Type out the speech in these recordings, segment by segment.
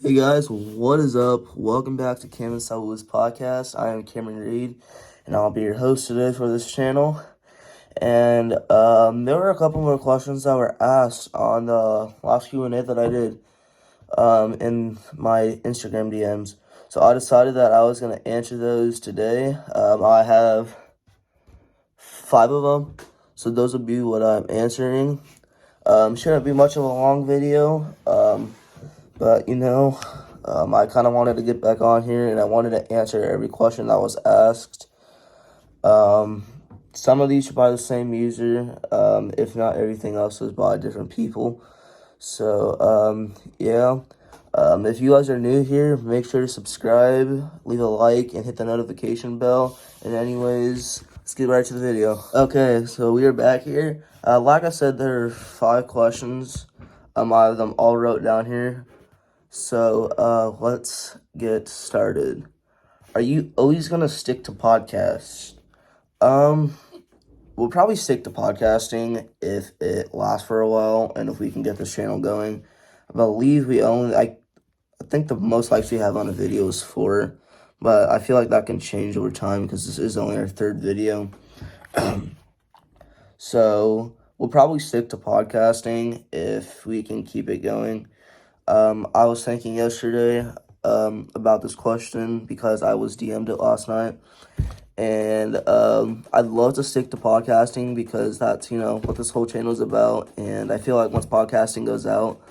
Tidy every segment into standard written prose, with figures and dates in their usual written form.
Hey guys, what is up? Welcome back to Cameron Saul's podcast. I am Cameron Reed, and I'll be your host today for this channel. And there were a couple more questions that were asked on the last Q&A that I did in my Instagram DMs. So I decided that I was going to answer those today. I have 5 of them, so those will be what I'm answering. Shouldn't be much of a long video, but I kind of wanted to get back on here, and I wanted to answer every question that was asked. Some of these are by the same user, if not everything else is by different people. So, if you guys are new here, make sure to subscribe, leave a like, and hit the notification bell. And anyways, let's get right to the video. Okay, so we are back here. Like I said, there are 5 questions. I have them all wrote down here. So, let's get started. Are you always going to stick to podcasts? We'll probably stick to podcasting if it lasts for a while and if we can get this channel going. I believe I think the most likes we have on a video is 4, but I feel like that can change over time because this is only our 3rd video. So, we'll probably stick to podcasting if we can keep it going. I was thinking yesterday about this question because I was DM'd it last night. And I'd love to stick to podcasting because that's, what this whole channel is about. And I feel like once podcasting goes out,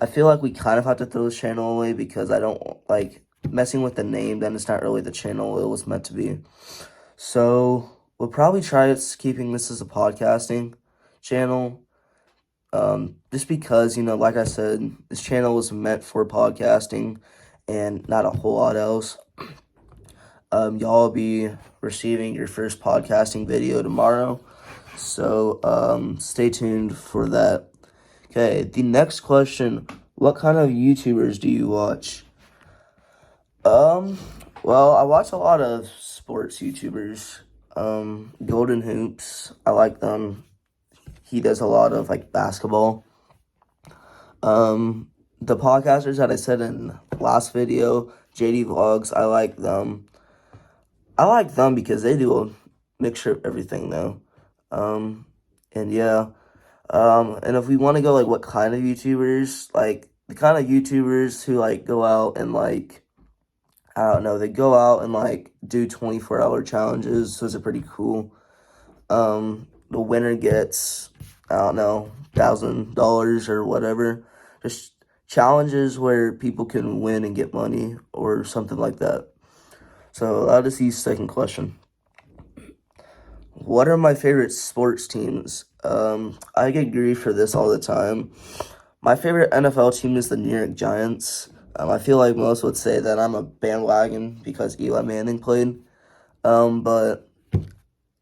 I feel like we kind of have to throw this channel away because I don't like messing with the name. Then it's not really the channel it was meant to be. So we'll probably try keeping this as a podcasting channel. Just because, like I said, this channel was meant for podcasting and not a whole lot else. Y'all will be receiving your first podcasting video tomorrow, so stay tuned for that. Okay, the next question, what kind of YouTubers do you watch? Well, I watch a lot of sports YouTubers. Golden Hoops, I like them. He does a lot of, basketball. The podcasters that I said in last video, JD Vlogs, I like them. I like them because they do a mixture of everything, though. And if we want to go, what kind of YouTubers, the kind of YouTubers who, go out and, I don't know, they go out and, do 24-hour challenges. Those are pretty cool. The winner gets, I don't know, $1,000 or whatever. Just challenges where people can win and get money or something like that. So that is the second question. What are my favorite sports teams? I get grief for this all the time. My favorite NFL team is the New York Giants. I feel like most would say that I'm a bandwagon because Eli Manning played. But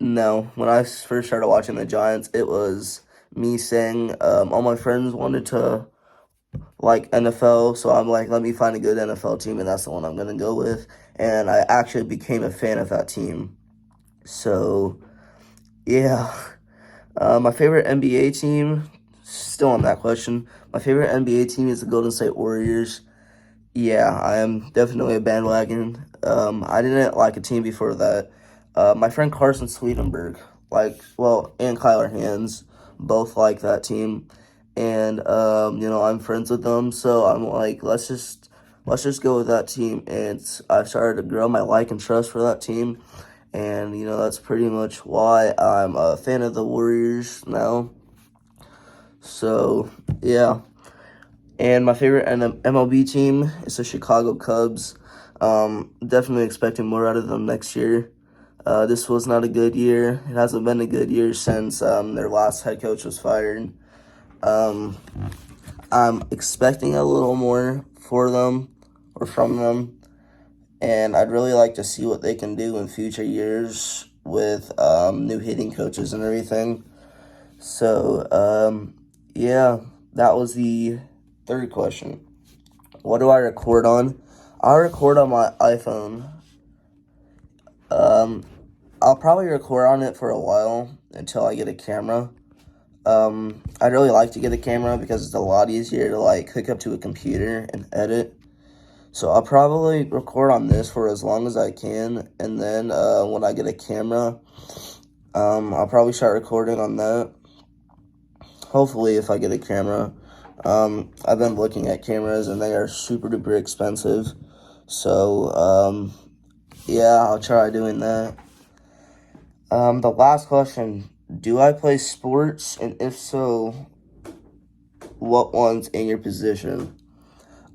no, when I first started watching the Giants, it was me saying all my friends wanted to like NFL, so I'm like, let me find a good NFL team, and that's the one I'm going to go with. And I actually became a fan of that team. So, yeah. My favorite NBA team, still on that question, my favorite NBA team is the Golden State Warriors. Yeah, I am definitely a bandwagon. I didn't like a team before that. My friend Carson Swedenberg, and Kyler Hands, both like that team. And, I'm friends with them, so I'm like, let's just go with that team. And I've started to grow my like and trust for that team. And, that's pretty much why I'm a fan of the Warriors now. So, yeah. And my favorite MLB team is the Chicago Cubs. Definitely expecting more out of them next year. This was not a good year. It hasn't been a good year since their last head coach was fired. I'm expecting a little more for them or from them, and I'd really like to see what they can do in future years with new hitting coaches and everything. So, that was the third question. What do I record on? I record on my iPhone. I'll probably record on it for a while until I get a camera. I'd really like to get a camera because it's a lot easier to hook up to a computer and edit. So I'll probably record on this for as long as I can, and then when I get a camera, I'll probably start recording on that. Hopefully, if I get a camera. I've been looking at cameras, and they are super duper expensive. So, yeah, I'll try doing that. The last question, do I play sports? And if so, what ones in your position?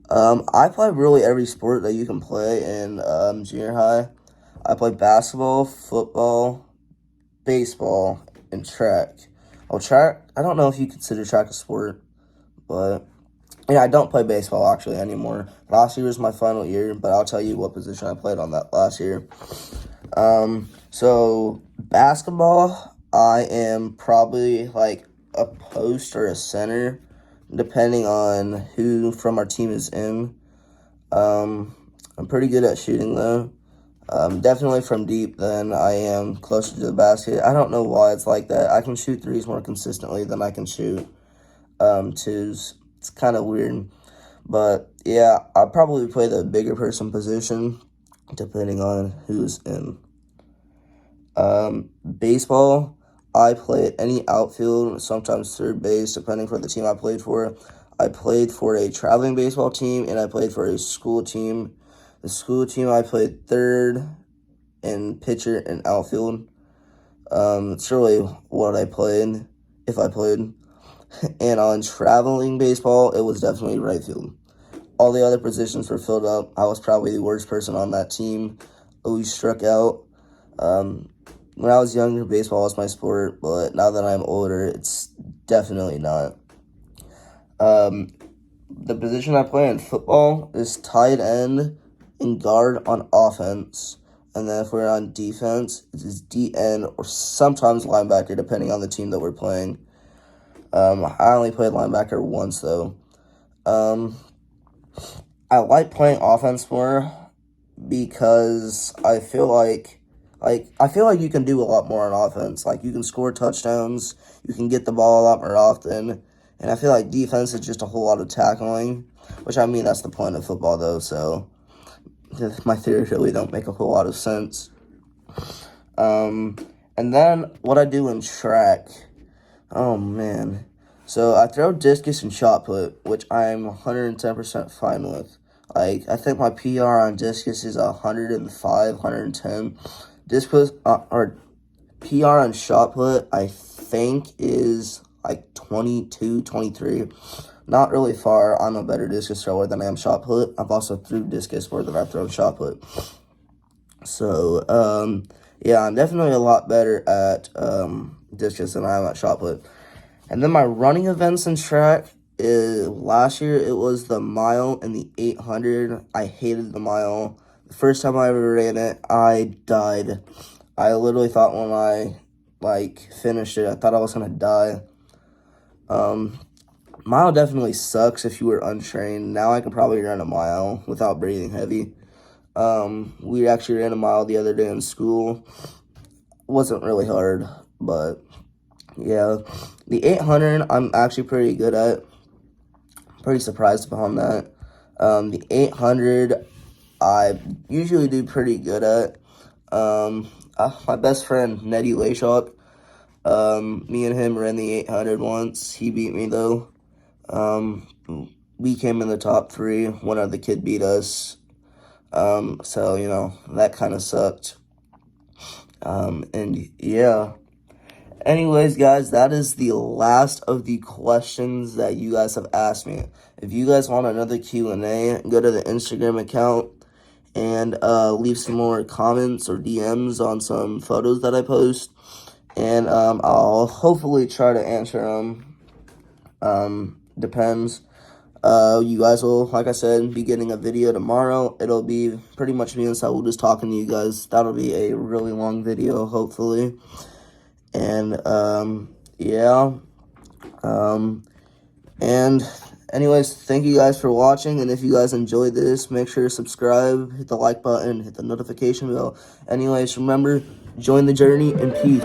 I play really every sport that you can play in junior high. I play basketball, football, baseball, and track. Well, track, I don't know if you consider track a sport, but yeah, I don't play baseball actually anymore. Last year was my final year, but I'll tell you what position I played on that last year. So basketball, I am probably like a post or a center, depending on who from our team is in. I'm pretty good at shooting though. Definitely from deep than I am closer to the basket. I don't know why it's like that. I can shoot threes more consistently than I can shoot twos. It's kind of weird. But yeah, I'll probably play the bigger person position depending on who's in. Baseball, I play at any outfield, sometimes third base, depending for the team I played for. I played for a traveling baseball team, and I played for a school team. The school team, I played third and pitcher and outfield. It's really what I played, if I played. And on traveling baseball, it was definitely right field. All the other positions were filled up. I was probably the worst person on that team. Always struck out. When I was younger, baseball was my sport, but now that I'm older, it's definitely not. The position I play in football is tight end and guard on offense. And then if we're on defense, it's DN or sometimes linebacker, depending on the team that we're playing. I only played linebacker once, though. I like playing offense more because I feel like you can do a lot more on offense. Like, you can score touchdowns, you can get the ball a lot more often, and I feel like defense is just a whole lot of tackling, which, I mean, that's the point of football, though, so my theories really don't make a whole lot of sense. And then what I do in track, oh, man. So I throw discus and shot put, which I'm 110% fine with. Like, I think my PR on discus is 105, 110. Discus, or PR on shot put, I think is like 22, 23. Not really far. I'm a better discus thrower than I am shot put. I've also threw discus more than I've thrown shot put. So, yeah, I'm definitely a lot better at discus than I am at shot put. And then my running events in track, last year it was the mile and the 800. I hated the mile. The first time I ever ran it, I died. I literally thought when I finished it, I thought I was gonna die. Mile definitely sucks if you were untrained. Now I can probably run a mile without breathing heavy. We actually ran a mile the other day in school. Wasn't really hard, but yeah. The 800, I'm actually pretty good at. Pretty surprised upon that. The 800, I usually do pretty good at. My best friend, Nettie Layshawk, me and him ran the 800 once. He beat me, though. We came in the top 3. One other kid beat us. So, you know, that kind of sucked. And, yeah. Anyways, guys, that is the last of the questions that you guys have asked me. If you guys want another Q&A, go to the Instagram account and leave some more comments or DMs on some photos that I post. And I'll hopefully try to answer them. Depends. You guys will, like I said, be getting a video tomorrow. It'll be pretty much me and Saul just talking to you guys. That'll be a really long video, hopefully. And, yeah. And anyways, thank you guys for watching. And if you guys enjoyed this, make sure to subscribe, hit the like button, hit the notification bell. Anyways, remember, join the journey and peace.